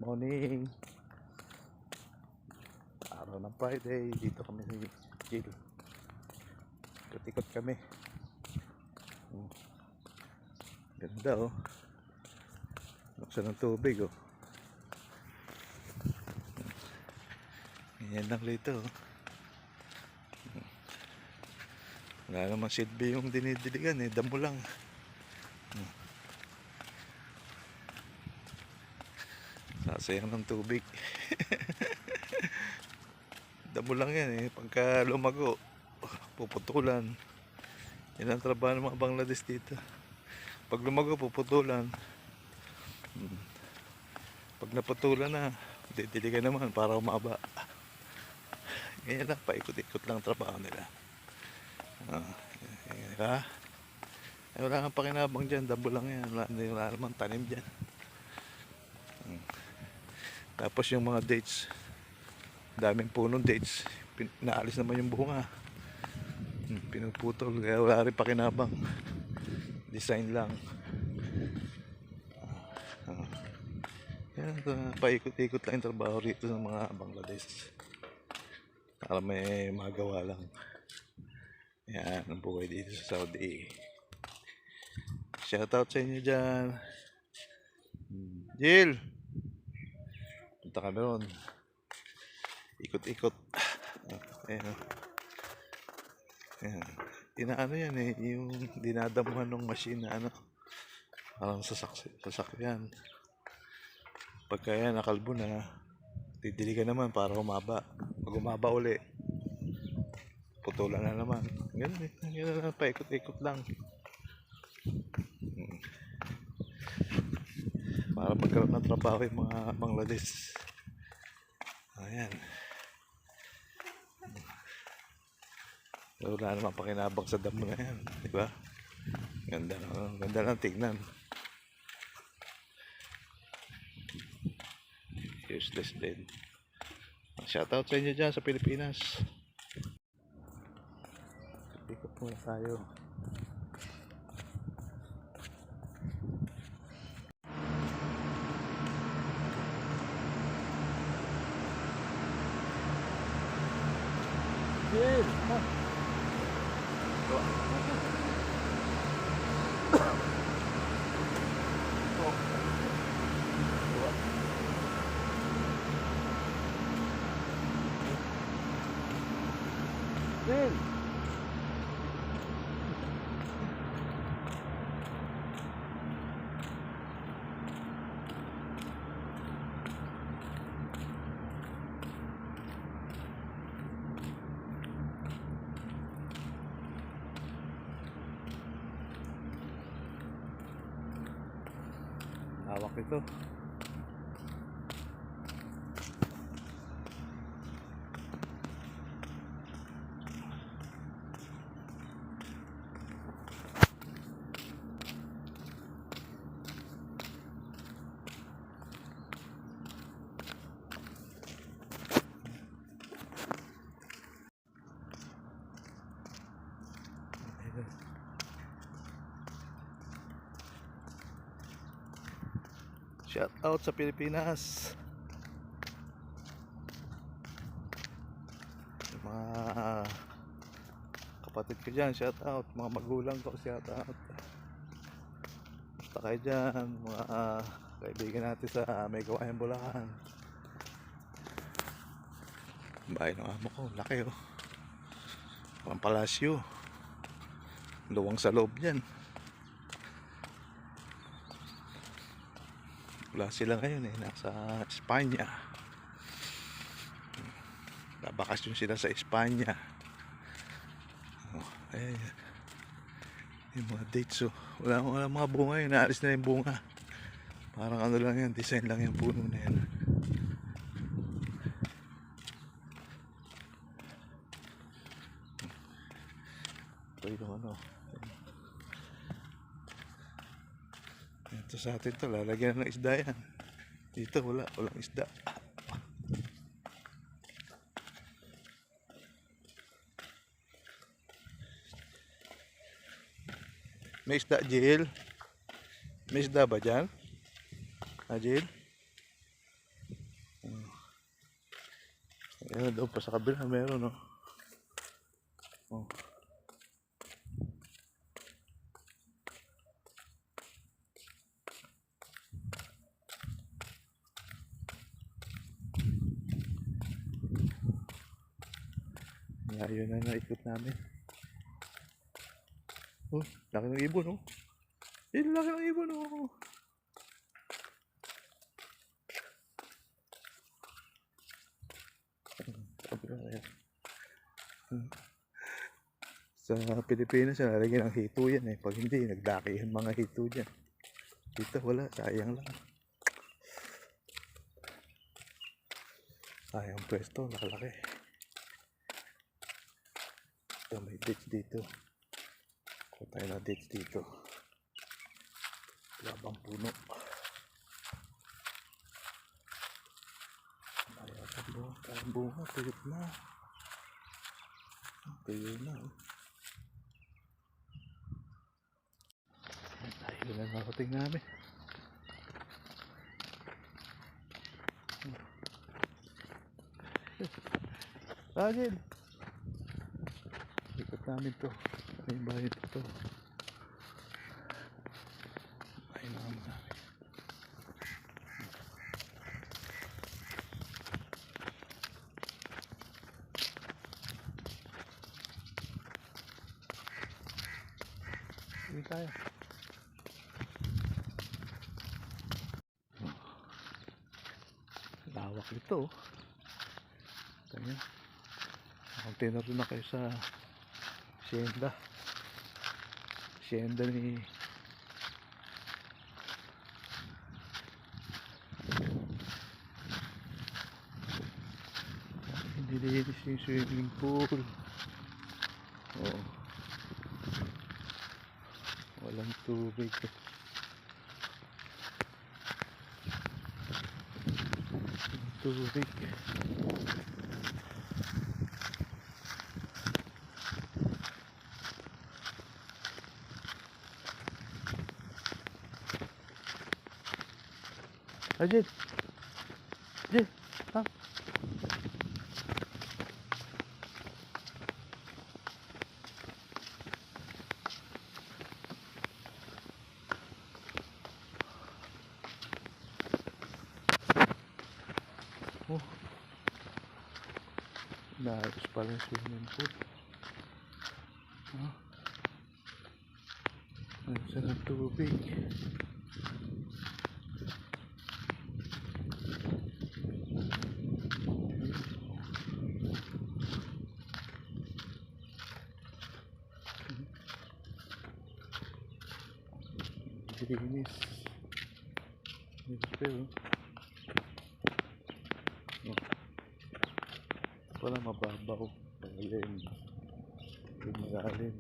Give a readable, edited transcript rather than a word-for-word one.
Morning. Araw ng Friday. Dito kami sa Jill. Ikot-ikot kami. Ganda oh. Buksan ng tubig oh. Yan lang rito oh. Wala naman silbi yung dinidiligan eh. Damo lang. Sasayang ng tubig. Damo lang yan eh. Pagka lumago, puputulan. Yan ang trabaho ng mga Bangladesh dito. Pag lumago, puputulan. Pag naputulan na, didiligan naman para umaba. Ganyan lang, paikot-ikot lang trabaho nila. Diba? Ay, wala kang pakinabang dyan, dabo lang yan. Wala namang tanim dyan. Tapos yung mga dates, daming punong dates, naalis naman yung bunga. Pinuputol, kaya wala rin pakinabang. Design lang. Yan, paikot-ikot lang yung trabaho rito ng mga Bangladesh. Para may magawa lang. Yan, ang buhay dito sa Saudi. Shoutout sa inyo dyan. Jill! Punta kami ron. Ikot-ikot. Ayan. Ayan. Inaano yan eh. Yung dinadamuhan ng machine na ano. Parang sasakyan. Pagka yan nakalbo na, didiligan naman para humaba. Pag humaba uli, putulan na naman. Ganun eh. Ganun lang. Paikot-ikot lang. Para magkaroon ng trabaho yung mga Bangladesh. Ayan. Wala naman pakinabang sa damo na yan, diba? Ganda lang tignan. Useless din. Shoutout sa inyo dyan sa Pilipinas. Ikot muna tayo. Hey, Hey. Hawak ito. Shout out sa Pilipinas. Yung mga kapatid ko dyan, shout out. Mga magulang ko, shout out. Basta kayo dyan, mga kaibigan natin sa may gawain Bulacan. Bahay ng amo ko, laki oh. Parang palasyo. Luwang sa loob yan. Wala sila ngayon eh, nasa Espanya. Nabakasyon sila sa Espanya. Ayan. Yung mga dates oh. Wala mga bunga yun, naalis na yung bunga. Parang ano lang yan, design lang yung puno na yan. Ito yung ano. Ito sa atin to, lalagyan ng isda yan. Dito walang isda. May isda, Jill? May isda ba dyan? Ha, Jill? Ayan doon pa sa kabila, meron no. Oh. Layo na naikot namin. Oh, laki ng ibon oh. Laki ng ibon oh. Sa Pilipinas, nalagyan ng hito yan eh. Pag hindi, nagdaki yung mga hito dyan. Dito wala, sayang lang. Sayang pwesto, nakalaki. Ito, may ditch dito. Kung tayo na ditch dito. Labang puno. Ayaw sa buha, parang bunga, tuyot na. Tuyo na oh. Tayo na nakating namin. Rajin! Ikot namin to. May bahay dito. Bahay naman namin. Hindi tayo. Lawak nito oh. Kanya. Container doon na kayo sa Hacienda ni hindi linis yung swimming pool. Oh. Walang tubig. Tubig. Ajit. Ajit. Ha? Oh. Naayos pala yung swimming pool. Ang sarap tubig. Linis. Pero wala mababaw. Malalim. Malalim.